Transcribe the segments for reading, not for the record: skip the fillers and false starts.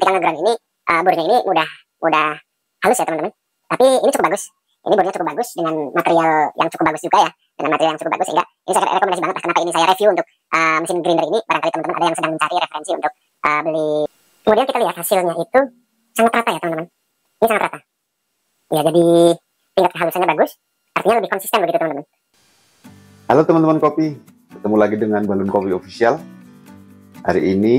ketika ngeground ini bornya ini mudah halus ya teman-teman. Tapi ini cukup bagus. Ini bornya cukup bagus dengan material yang cukup bagus juga ya. Dengan material yang cukup bagus sehingga ini saya rekomendasi banget lah. Kenapa ini saya review untuk mesin grinder ini. Barangkali teman-teman ada yang sedang mencari referensi untuk beli. Kemudian kita lihat hasilnya itu sangat rata ya teman-teman. Ini sangat rata. Ya jadi tingkat kehalusannya bagus. Artinya lebih konsisten begitu teman-teman. Halo teman-teman kopi. Ketemu lagi dengan Balloon Coffee Official. Hari ini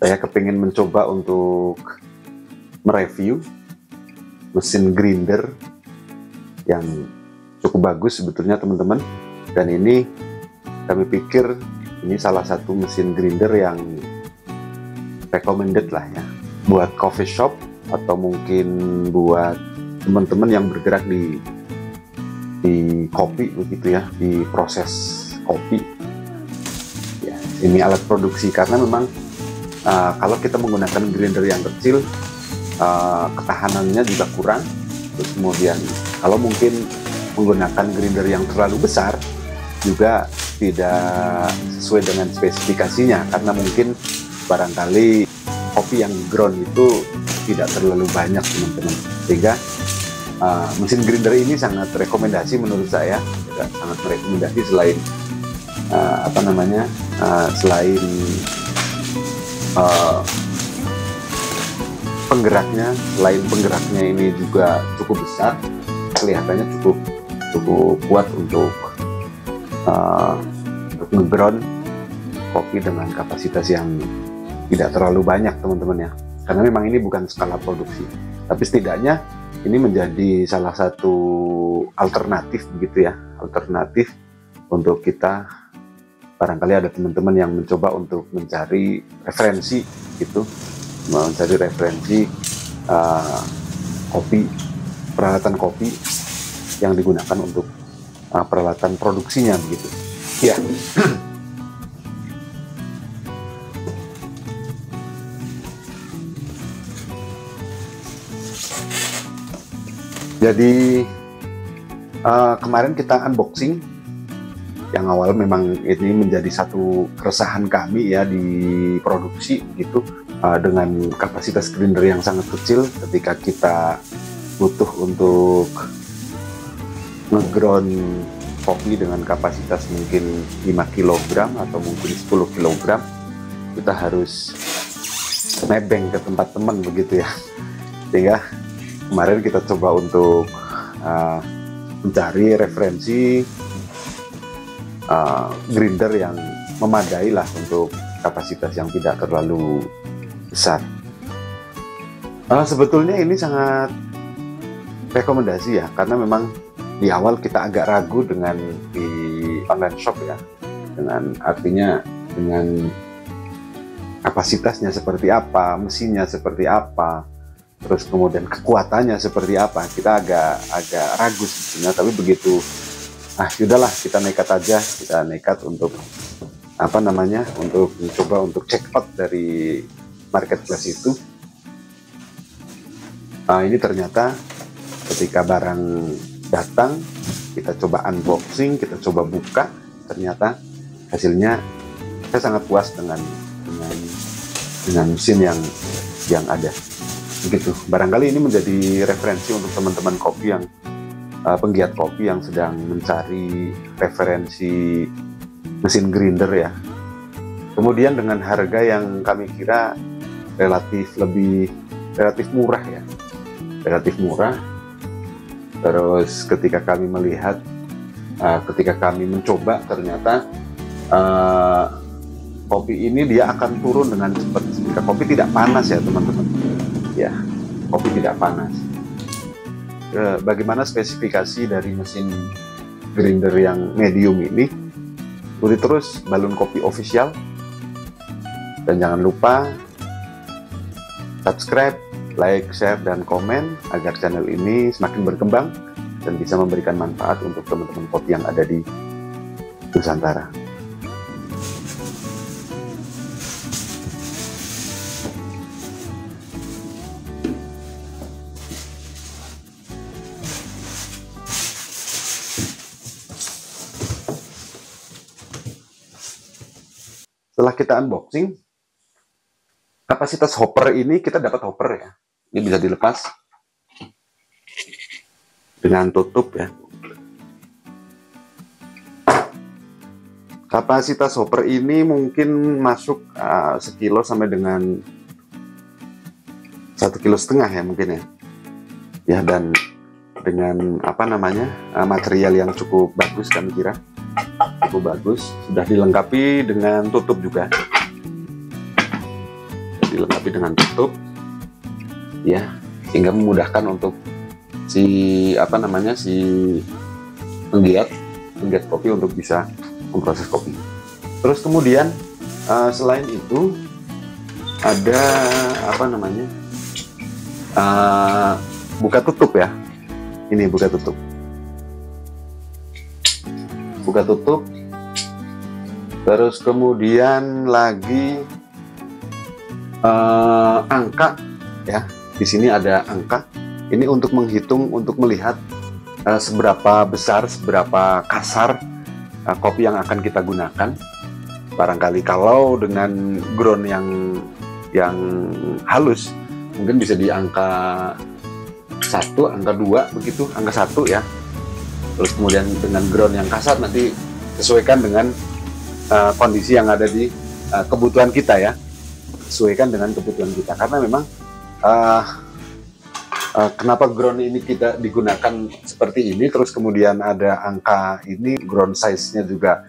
saya kepingin mencoba untuk mereview mesin grinder yang cukup bagus sebetulnya teman-teman. Dan ini kami pikir ini salah satu mesin grinder yang recommended lah ya buat coffee shop atau mungkin buat teman-teman yang bergerak di kopi begitu ya, di proses kopi ya. Ini alat produksi karena memang kalau kita menggunakan grinder yang kecil ketahanannya juga kurang. Terus kemudian kalau mungkin menggunakan grinder yang terlalu besar juga tidak sesuai dengan spesifikasinya, karena mungkin barangkali kopi yang ground itu tidak terlalu banyak teman-teman, sehingga mesin grinder ini sangat rekomendasi menurut saya. Sangat merekomendasi selain selain penggeraknya ini juga cukup besar, kelihatannya cukup kuat untuk nge-ground kopi dengan kapasitas yang tidak terlalu banyak teman-teman ya, karena memang ini bukan skala produksi, tapi setidaknya ini menjadi salah satu alternatif begitu ya, alternatif untuk kita. Barangkali ada teman-teman yang mencoba untuk mencari referensi gitu, mencari referensi kopi, peralatan kopi yang digunakan untuk peralatan produksinya begitu ya. Jadi kemarin kita unboxing, yang awal memang ini menjadi satu keresahan kami ya di produksi gitu, dengan kapasitas grinder yang sangat kecil. Ketika kita butuh untuk nge-ground kopi dengan kapasitas mungkin 5 kg atau mungkin 10 kg, kita harus nebeng ke tempat teman begitu ya. Sehingga kemarin kita coba untuk mencari referensi grinder yang memadai lah untuk kapasitas yang tidak terlalu besar. Sebetulnya ini sangat rekomendasi ya, karena memang di awal kita agak ragu dengan di online shop ya, dengan artinya dengan kapasitasnya seperti apa, mesinnya seperti apa, terus kemudian kekuatannya seperti apa, kita agak ragu sebetulnya. Tapi begitu sudahlah, kita nekat untuk untuk mencoba untuk check out dari marketplace itu. Ini ternyata ketika barang datang, kita coba unboxing, kita coba buka, ternyata hasilnya saya sangat puas dengan mesin yang ada begitu. Barangkali ini menjadi referensi untuk teman-teman kopi yang penggiat kopi yang sedang mencari referensi mesin grinder ya. Kemudian dengan harga yang kami kira relatif murah ya, relatif murah. Terus ketika kami melihat, ketika kami mencoba, ternyata kopi ini dia akan turun dengan cepat. Jika kopi tidak panas ya teman-teman ya, kopi tidak panas. Bagaimana spesifikasi dari mesin grinder yang medium ini? Ikuti terus Balloon Coffee Official, dan jangan lupa subscribe, like, share, dan komen agar channel ini semakin berkembang dan bisa memberikan manfaat untuk teman-teman kopi yang ada di Nusantara. Setelah kita unboxing, kapasitas hopper ini kita dapat hopper ya. Ini bisa dilepas dengan tutup ya. Kapasitas hopper ini mungkin masuk sekilo sampai dengan 1,5 kilo ya mungkin ya. Ya, dan dengan apa namanya material yang cukup bagus, kami kira cukup bagus. Sudah dilengkapi dengan tutup juga. Dilengkapi dengan tutup ya, sehingga memudahkan untuk si apa namanya si penggiat kopi untuk bisa memproses kopi. Terus kemudian selain itu ada apa namanya buka tutup ya. Ini buka tutup. Buka tutup. Terus kemudian lagi angka ya. Di sini ada angka. Ini untuk menghitung, untuk melihat seberapa besar, seberapa kasar kopi yang akan kita gunakan. Barangkali kalau dengan ground yang halus mungkin bisa di angka 1, angka 2 begitu, angka 1 ya. Terus kemudian dengan ground yang kasar nanti sesuaikan dengan kondisi yang ada di kebutuhan kita ya. Sesuaikan dengan kebutuhan kita, karena memang kenapa ground ini kita digunakan seperti ini, terus kemudian ada angka ini, ground size-nya juga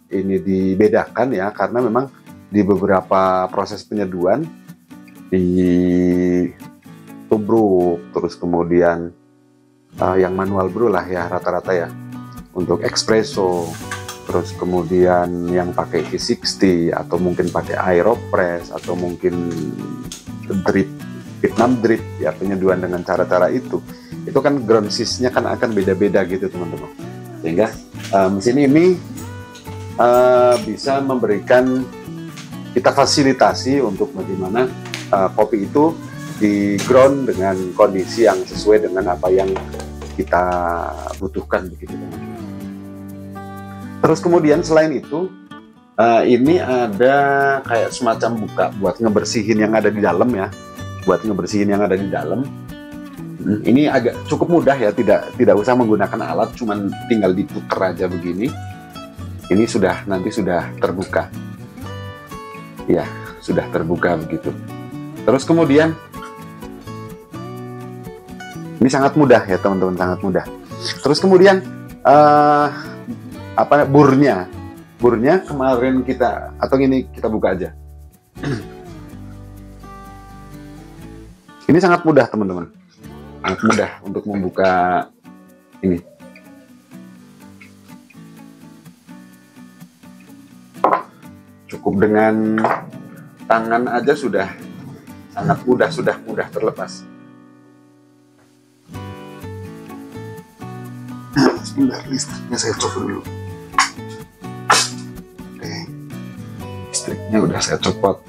ini dibedakan ya, karena memang di beberapa proses penyeduhan di tubruk, terus kemudian yang manual brew lah ya rata-rata ya, untuk espresso, terus kemudian yang pakai E60 atau mungkin pakai aeropress atau mungkin drip, Vietnam drip ya, penyeduhan dengan cara-cara itu kan ground size-nya kan akan beda-beda gitu teman-teman, sehingga mesin ini bisa memberikan kita fasilitasi untuk bagaimana kopi itu di ground dengan kondisi yang sesuai dengan apa yang kita butuhkan begitu teman-teman. Terus kemudian selain itu ini ada kayak semacam buka buat ngebersihin yang ada di dalam ya. Buat ngebersihin yang ada di dalam. Ini agak cukup mudah ya, tidak usah menggunakan alat, cuman tinggal diputer aja begini. Ini nanti sudah terbuka. Ya, sudah terbuka begitu. Terus kemudian ini sangat mudah ya teman-teman, sangat mudah. Terus kemudian burnya kemarin kita, atau ini kita buka aja. Ini sangat mudah teman-teman, sangat mudah untuk membuka ini. Cukup dengan tangan aja sudah sangat mudah, sudah mudah terlepas. Sebentar, listriknya saya coba dulu. Oke, listriknya udah saya copot.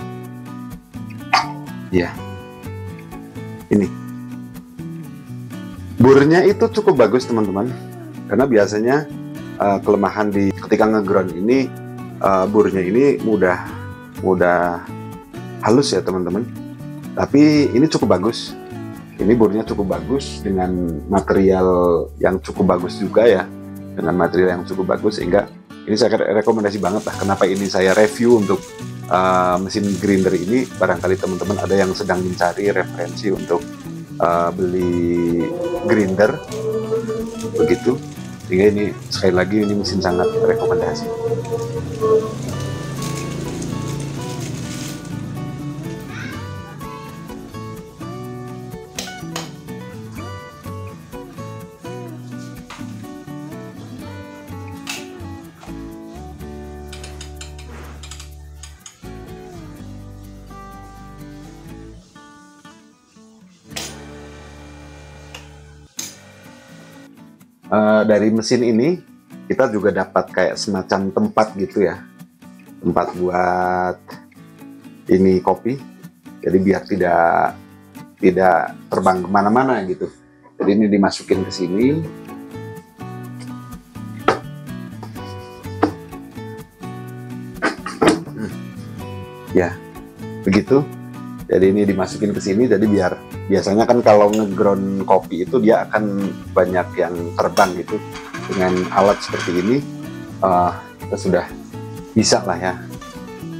Ya. Ini burnya itu cukup bagus teman-teman, karena biasanya kelemahan ketika ngeground ini burnya ini mudah halus ya teman-teman, tapi ini cukup bagus. Ini burnya cukup bagus dengan material yang cukup bagus juga ya, dengan material yang cukup bagus, sehingga ini saya rekomendasi banget lah. Kenapa ini saya review untuk mesin grinder ini, barangkali teman-teman ada yang sedang mencari referensi untuk beli grinder begitu, sehingga ini sekali lagi ini mesin sangat rekomendasi. Dari mesin ini kita juga dapat kayak semacam tempat gitu ya, tempat buat ini kopi, jadi biar tidak terbang kemana-mana gitu. Jadi ini dimasukin ke sini, ya begitu. Jadi ini dimasukin ke sini, jadi biasanya kan kalau ngeground kopi itu dia akan banyak yang terbang gitu. Dengan alat seperti ini kita sudah bisa lah ya,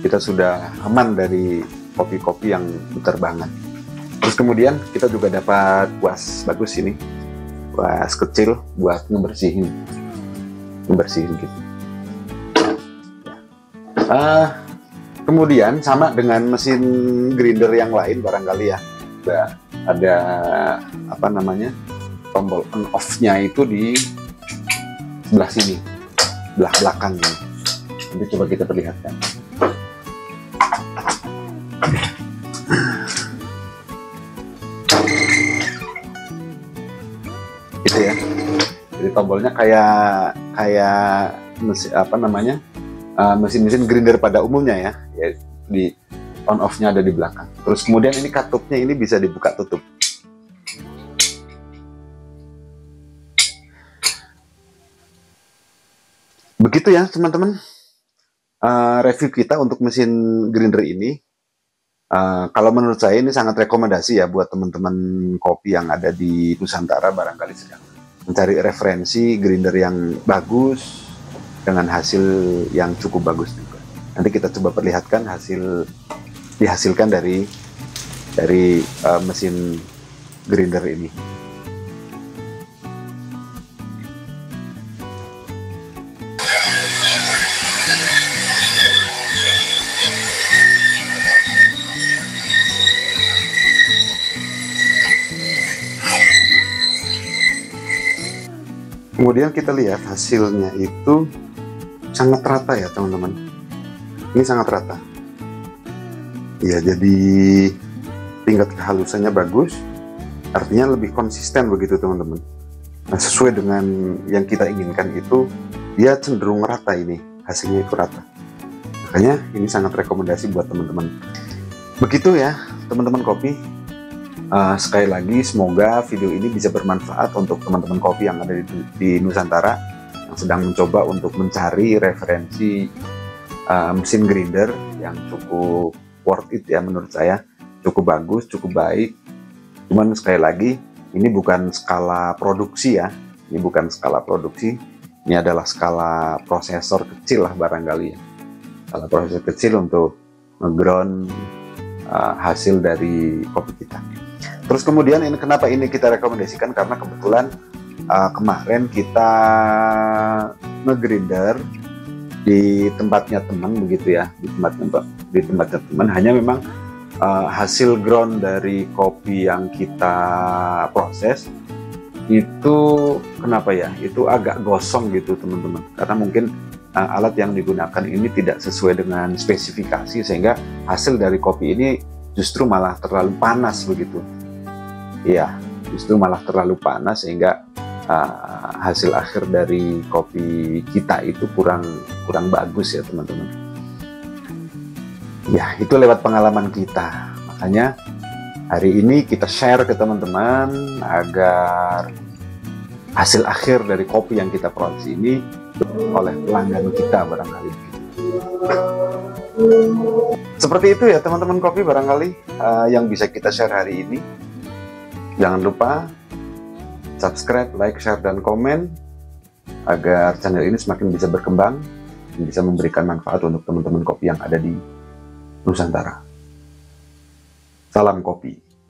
kita sudah aman dari kopi-kopi yang berterbangan. Terus kemudian kita juga dapat kuas bagus ini, kuas kecil buat ngebersihin gitu. Kemudian sama dengan mesin grinder yang lain barangkali ya, ada apa namanya, tombol on off-nya itu di sebelah sini, sebelah belakang ini. Nanti coba kita perlihatkan. Gitu ya. Jadi tombolnya kayak mesin, apa namanya, mesin-mesin grinder pada umumnya ya, di on off-nya ada di belakang. Terus kemudian ini katupnya ini bisa dibuka tutup. Begitu ya teman-teman, review kita untuk mesin grinder ini. Kalau menurut saya ini sangat rekomendasi ya buat teman-teman kopi yang ada di Nusantara, barangkali sedang mencari referensi grinder yang bagus dengan hasil yang cukup bagus juga. Nanti kita coba perlihatkan hasil dihasilkan dari mesin grinder ini. Kemudian kita lihat hasilnya itu sangat rata ya teman-teman. Ini sangat rata. Ya, jadi tingkat kehalusannya bagus, artinya lebih konsisten begitu teman-teman. Nah, sesuai dengan yang kita inginkan itu, dia cenderung rata, ini hasilnya itu rata. Makanya ini sangat rekomendasi buat teman-teman. Begitu ya teman-teman kopi. Sekali lagi semoga video ini bisa bermanfaat untuk teman-teman kopi yang ada di Nusantara yang sedang mencoba untuk mencari referensi mesin grinder yang cukup worth it ya, menurut saya cukup bagus, cukup baik. Cuman sekali lagi ini bukan skala produksi ya, ini bukan skala produksi, ini adalah skala prosesor kecil lah barangkali ya, skala prosesor kecil untuk ngeground hasil dari kopi kita. Terus kemudian ini kenapa ini kita rekomendasikan, karena kebetulan kemarin kita ngegrinder di tempatnya teman begitu ya, di tempatnya teman, hanya memang hasil ground dari kopi yang kita proses itu kenapa ya, itu agak gosong gitu teman-teman, karena mungkin alat yang digunakan ini tidak sesuai dengan spesifikasi, sehingga hasil dari kopi ini justru malah terlalu panas begitu. Iya, justru malah terlalu panas sehingga hasil akhir dari kopi kita itu kurang bagus ya teman-teman. Ya, itu lewat pengalaman kita. Makanya hari ini kita share ke teman-teman agar hasil akhir dari kopi yang kita produksi ini oleh pelanggan kita barangkali. Seperti itu ya teman-teman kopi barangkali yang bisa kita share hari ini. Jangan lupa subscribe, like, share, dan komen agar channel ini semakin bisa berkembang dan bisa memberikan manfaat untuk teman-teman kopi yang ada di Nusantara. Salam kopi.